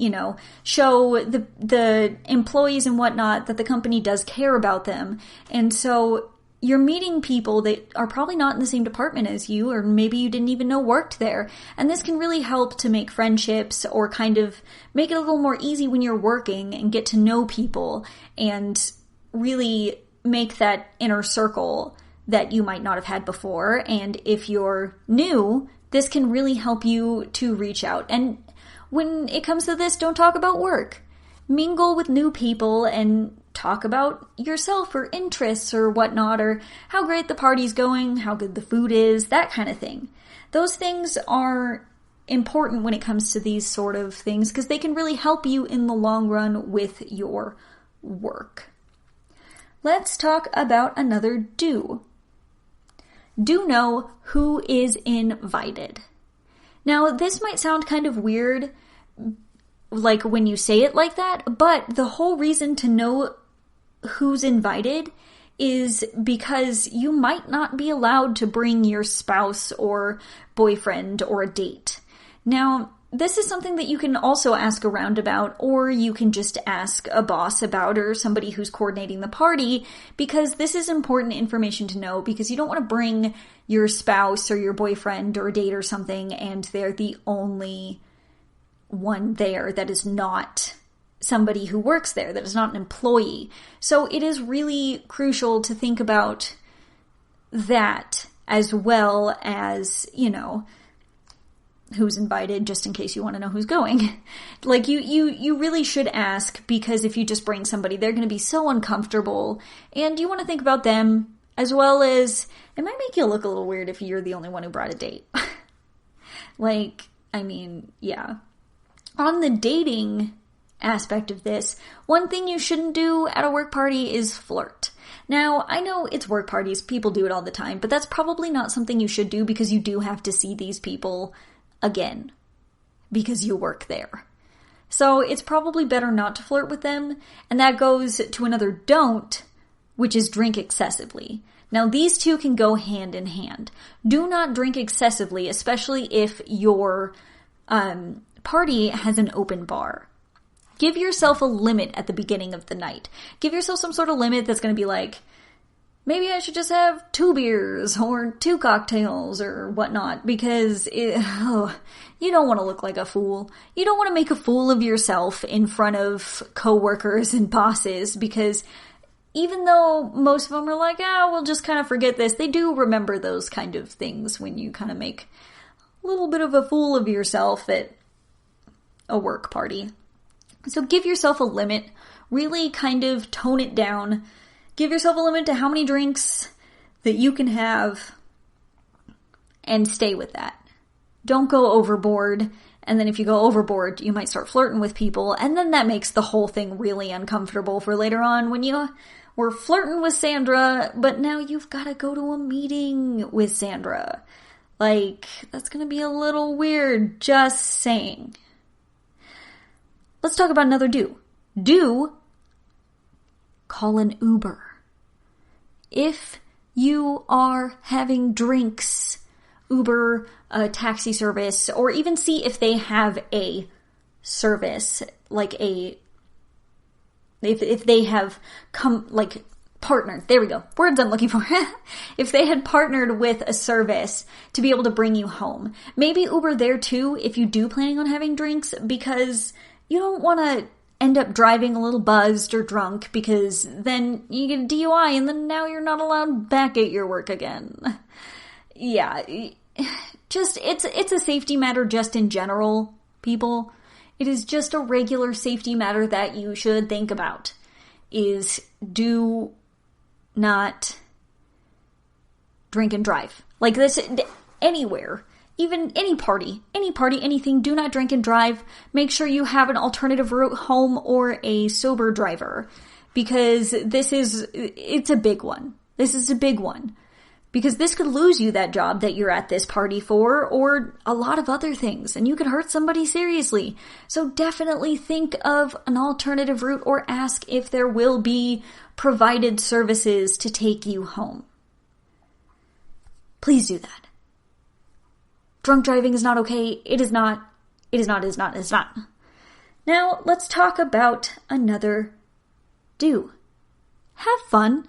show the employees and whatnot that the company does care about them. And so you're meeting people that are probably not in the same department as you, or maybe you didn't even know worked there. And this can really help to make friendships, or kind of make it a little more easy when you're working and get to know people and really make that inner circle that you might not have had before. And if you're new, this can really help you to reach out. And when it comes to this, don't talk about work. Mingle with new people and talk about yourself or interests or whatnot, or how great the party's going, how good the food is, that kind of thing. Those things are important when it comes to these sort of things because they can really help you in the long run with your work. Let's talk about another do. Do know who is invited. Now, this might sound kind of weird, like when you say it like that, but the whole reason to know who's invited is because you might not be allowed to bring your spouse or boyfriend or a date. Now, this is something that you can also ask around about, or you can just ask a boss about, or somebody who's coordinating the party, because this is important information to know, because you don't want to bring your spouse or your boyfriend or a date or something, and they're the only one there that is not somebody who works there, that is not an employee. So it is really crucial to think about that, as well as, who's invited, just in case you want to know who's going. Like, you really should ask, because if you just bring somebody, they're going to be so uncomfortable, and you want to think about them, as well as, it might make you look a little weird if you're the only one who brought a date. Yeah. On the dating aspect of this, one thing you shouldn't do at a work party is flirt. Now, I know it's work parties, people do it all the time, but that's probably not something you should do, because you do have to see these people again, because you work there. So it's probably better not to flirt with them, and that goes to another don't, which is drink excessively. Now, these two can go hand in hand. Do not drink excessively, especially if your party has an open bar. Give yourself a limit at the beginning of the night. Give yourself some sort of limit that's going to be like, maybe I should just have 2 beers or 2 cocktails or whatnot, because you don't want to look like a fool. You don't want to make a fool of yourself in front of coworkers and bosses, because even though most of them are like, we'll just kind of forget this, they do remember those kind of things when you kind of make a little bit of a fool of yourself at a work party. So give yourself a limit. Really kind of tone it down. Give yourself a limit to how many drinks that you can have, and stay with that. Don't go overboard, and then if you go overboard, you might start flirting with people, and then that makes the whole thing really uncomfortable for later on when you were flirting with Sandra, but now you've got to go to a meeting with Sandra. Like, that's going to be a little weird, just saying. Let's talk about another do. Do call an Uber. If you are having drinks, Uber, a taxi service, or even see if they have a service, like if they have partnered, there we go, words I'm looking for. If they had partnered with a service to be able to bring you home. Maybe Uber there too if you do planning on having drinks, because you don't want to end up driving a little buzzed or drunk, because then you get a DUI and then now you're not allowed back at your work again. Yeah, just, it's a safety matter just in general, people. It is just a regular safety matter that you should think about, is do not drink and drive. Like this, anywhere. Even any party, anything, do not drink and drive. Make sure you have an alternative route home or a sober driver, because it's a big one. This is a big one, because this could lose you that job that you're at this party for, or a lot of other things, and you could hurt somebody seriously. So definitely think of an alternative route, or ask if there will be provided services to take you home. Please do that. Drunk driving is not okay. It is not. Now, let's talk about another do. Have fun.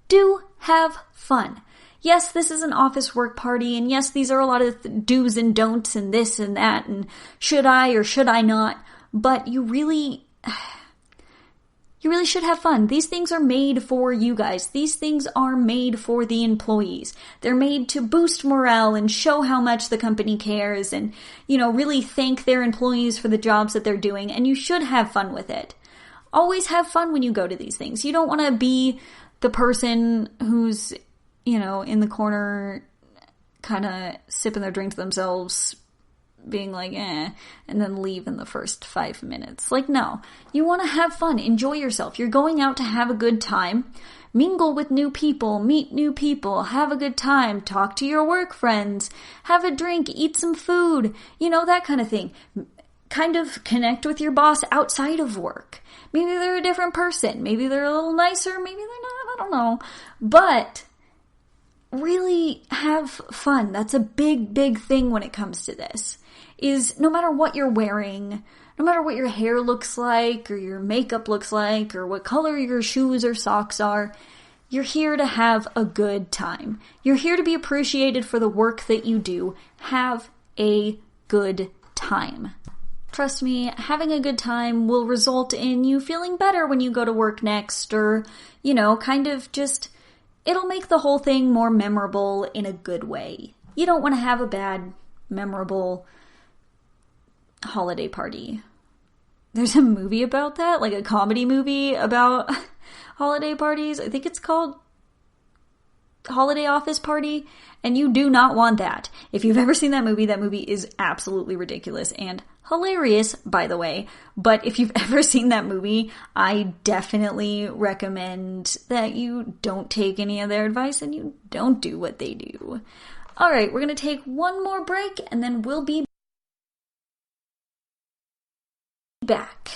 Do have fun. Yes, this is an office work party, and yes, these are a lot of do's and don'ts and this and that, and should I or should I not, but you You really should have fun. These things are made for you guys. These things are made for the employees. They're made to boost morale and show how much the company cares and, really thank their employees for the jobs that they're doing, and you should have fun with it. Always have fun when you go to these things. You don't want to be the person who's, in the corner kind of sipping their drink to themselves, being like, and then leave in the first 5 minutes. No. You want to have fun. Enjoy yourself. You're going out to have a good time. Mingle with new people. Meet new people. Have a good time. Talk to your work friends. Have a drink. Eat some food. That kind of thing. Kind of connect with your boss outside of work. Maybe they're a different person. Maybe they're a little nicer. Maybe they're not. I don't know. But really have fun. That's a big, big thing when it comes to this. Is no matter what you're wearing, no matter what your hair looks like, or your makeup looks like, or what color your shoes or socks are, you're here to have a good time. You're here to be appreciated for the work that you do. Have a good time. Trust me, having a good time will result in you feeling better when you go to work next, or, it'll make the whole thing more memorable in a good way. You don't want to have a bad, memorable holiday party. There's a movie about that, a comedy movie about holiday parties. I think it's called Holiday Office Party, and you do not want that. If you've ever seen that movie is absolutely ridiculous and hilarious, by the way. But if you've ever seen that movie, I definitely recommend that you don't take any of their advice and you don't do what they do. Alright, we're going to take one more break and then we'll be back.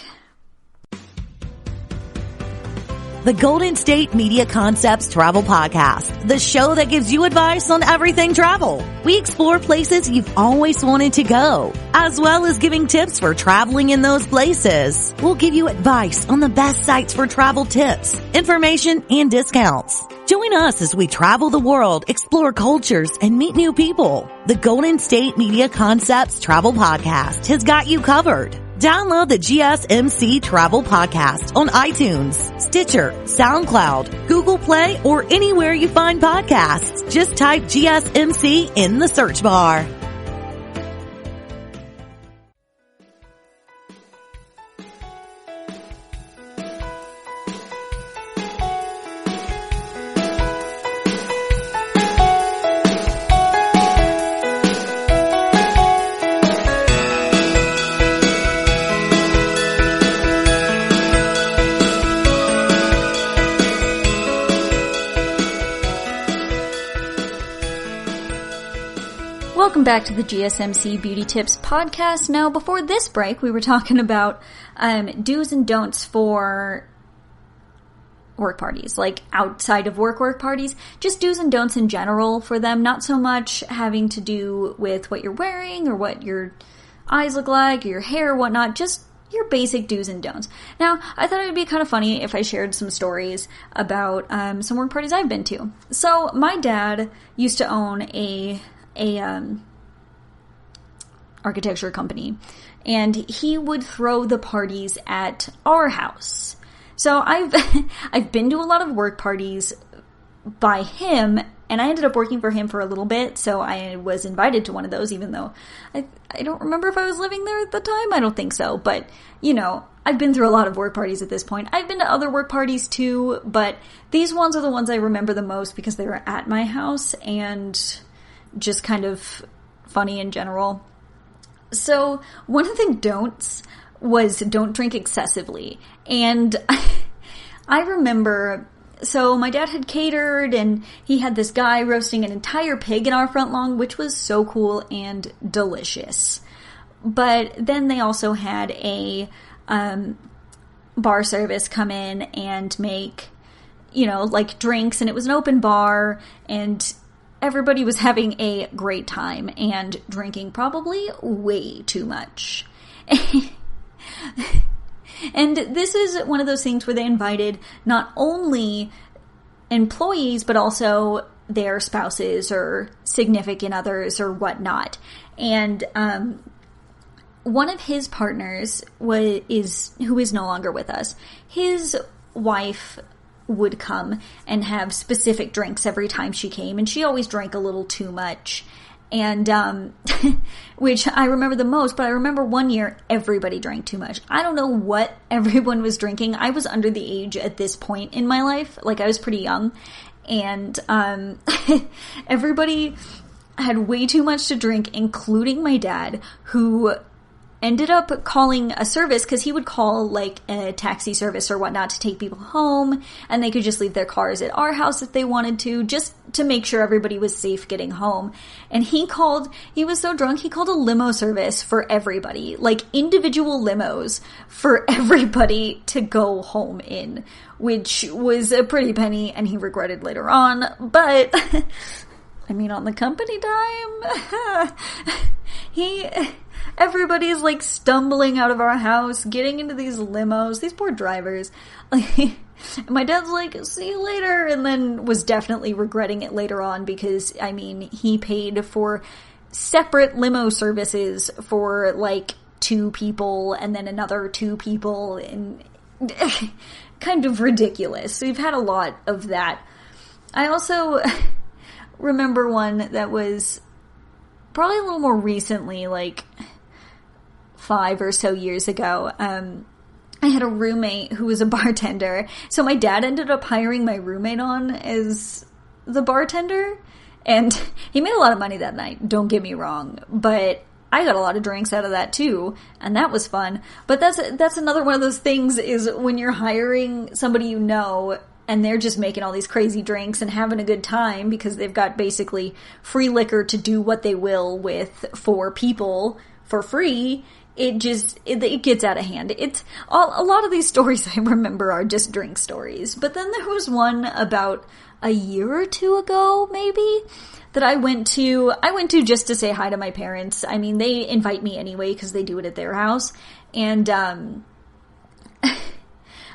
The Golden State Media Concepts Travel Podcast, the show that gives you advice on everything travel. We explore places you've always wanted to go, as well as giving tips for traveling in those places. We'll give you advice on the best sites for travel tips, information, and discounts. Join us as we travel the world, explore cultures, and meet new people. The Golden State Media Concepts Travel Podcast has got you covered. Download the GSMC Travel Podcast on iTunes, Stitcher, SoundCloud, Google Play, or anywhere you find podcasts. Just type GSMC in the search bar. Welcome back to the GSMC Beauty Tips podcast. Now, before this break, we were talking about do's and don'ts for work parties, outside of work parties, just do's and don'ts in general for them, not so much having to do with what you're wearing or what your eyes look like, or your hair or whatnot, just your basic do's and don'ts. Now, I thought it would be kind of funny if I shared some stories about some work parties I've been to. So, my dad used to own a architecture company, and he would throw the parties at our house. So I've been to a lot of work parties by him, and I ended up working for him for a little bit, so I was invited to one of those, even though I don't remember if I was living there at the time. I don't think so, but I've been through a lot of work parties at this point. I've been to other work parties too, but these ones are the ones I remember the most because they were at my house and just kind of funny in general. So one of the don'ts was don't drink excessively. And I remember, so my dad had catered and he had this guy roasting an entire pig in our front lawn, which was so cool and delicious. But then they also had a bar service come in and make, drinks, and it was an open bar, and everybody was having a great time and drinking probably way too much. And this is one of those things where they invited not only employees, but also their spouses or significant others or whatnot. And one of his partners who is no longer with us, his wife would come and have specific drinks every time she came, and she always drank a little too much. And, which I remember the most, but I remember one year everybody drank too much. I don't know what everyone was drinking. I was under the age at this point in my life. Like, I was pretty young. And, everybody had way too much to drink, including my dad, who ended up calling a service, because he would call like a taxi service or whatnot to take people home, and they could just leave their cars at our house if they wanted to, just to make sure everybody was safe getting home. And he was so drunk, he called a limo service for everybody, like individual limos for everybody to go home in, which was a pretty penny, and he regretted later on, but I mean, on the company dime, everybody's like stumbling out of our house, getting into these limos, these poor drivers. Like, my dad's like, see you later, and then was definitely regretting it later on, because, I mean, he paid for separate limo services for like 2 people and then another 2 people, and kind of ridiculous. So we've had a lot of that. I also remember one that was probably a little more recently, like 5 or so years ago. I had a roommate who was a bartender. So my dad ended up hiring my roommate on as the bartender. And he made a lot of money that night, don't get me wrong. But I got a lot of drinks out of that too. And that was fun. But that's another one of those things, is when you're hiring somebody you know, and they're just making all these crazy drinks and having a good time because they've got basically free liquor to do what they will with for people for free. It gets out of hand. A lot of these stories I remember are just drink stories. But then there was one about a year or 2 ago, maybe, that I went to just to say hi to my parents. I mean, they invite me anyway because they do it at their house. And,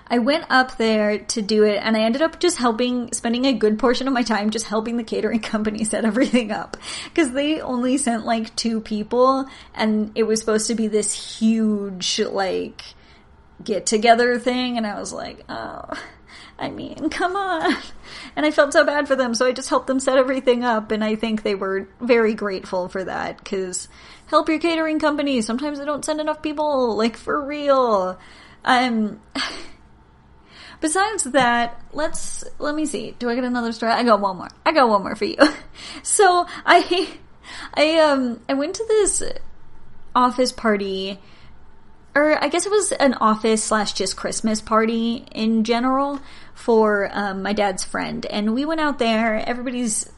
I went up there to do it, and I ended up just spending a good portion of my time just helping the catering company set everything up. Because they only sent like 2 people, and it was supposed to be this huge, like, get-together thing, and I was like, oh, I mean, come on. And I felt so bad for them, so I just helped them set everything up, and I think they were very grateful for that, because help your catering company. Sometimes they don't send enough people, like, for real. Besides that, let me see. Do I get another story? I got one more for you. So I went to this office party, or I guess it was an office / just Christmas party in general for my dad's friend, and we went out there. Everybody's,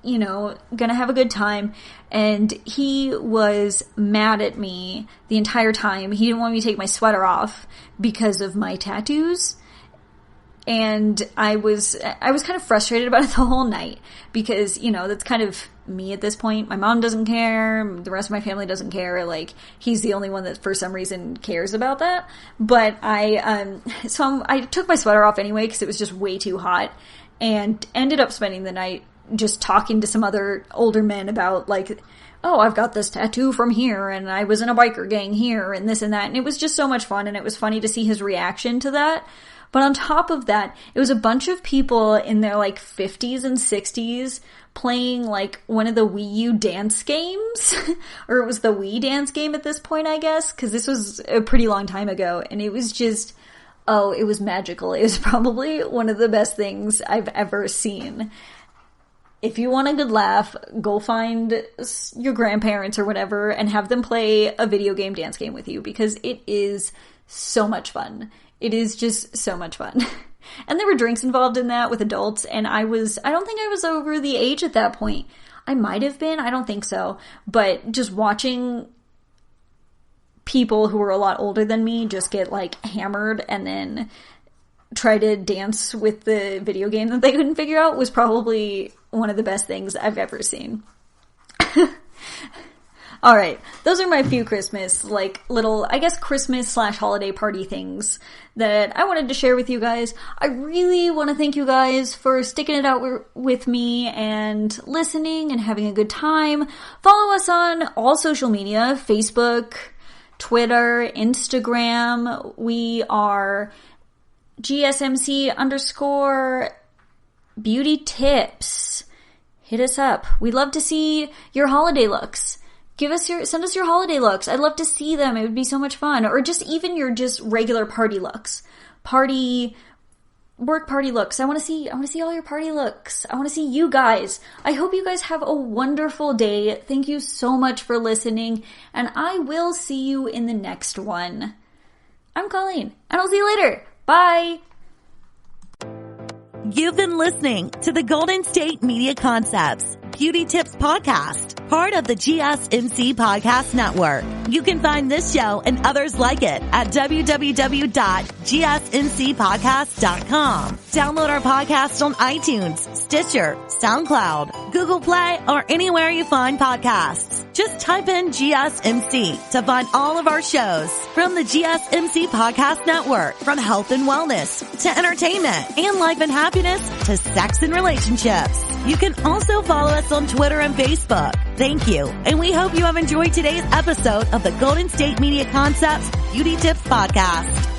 gonna have a good time, and he was mad at me the entire time. He didn't want me to take my sweater off because of my tattoos, and I was kind of frustrated about it the whole night, because, that's kind of me at this point. My mom doesn't care, the rest of my family doesn't care, like, he's the only one that for some reason cares about that. But I took my sweater off anyway because it was just way too hot, and ended up spending the night just talking to some other older men about, like, oh, I've got this tattoo from here, and I was in a biker gang here, and this and that, and it was just so much fun, and it was funny to see his reaction to that. But on top of that, it was a bunch of people in their, like, 50s and 60s playing, like, one of the Wii U dance games, or it was the Wii dance game at this point, I guess, because this was a pretty long time ago, and it was just, oh, it was magical. It was probably one of the best things I've ever seen. If you want a good laugh, go find your grandparents or whatever and have them play a video game dance game with you, because it is so much fun. It is just so much fun. And there were drinks involved in that with adults, and I don't think I was over the age at that point. I might have been, I don't think so. But just watching people who were a lot older than me just get, like, hammered and then try to dance with the video game that they couldn't figure out was probably one of the best things I've ever seen. Alright, those are my few Christmas, like, little, I guess, Christmas / holiday party things that I wanted to share with you guys. I really want to thank you guys for sticking it out with me and listening and having a good time. Follow us on all social media, Facebook, Twitter, Instagram. We are GSMC_beauty tips. Hit us up. We'd love to see your holiday looks. Send us your holiday looks. I'd love to see them. It would be so much fun. Or just even your just regular party looks. Work party looks. I want to see all your party looks. I want to see you guys. I hope you guys have a wonderful day. Thank you so much for listening, and I will see you in the next one. I'm Colleen, and I'll see you later. Bye! You've been listening to the Golden State Media Concepts Beauty Tips Podcast, part of the GSMC Podcast Network. You can find this show and others like it at www.gsmcpodcast.com. Download our podcast on iTunes, Stitcher, SoundCloud, Google Play, or anywhere you find podcasts. Just type in GSMC to find all of our shows from the GSMC Podcast Network, from health and wellness to entertainment and life and happiness to sex and relationships. You can also follow us on Twitter and Facebook. Thank you, and we hope you have enjoyed today's episode of the Golden State Media Concepts Beauty Tips Podcast.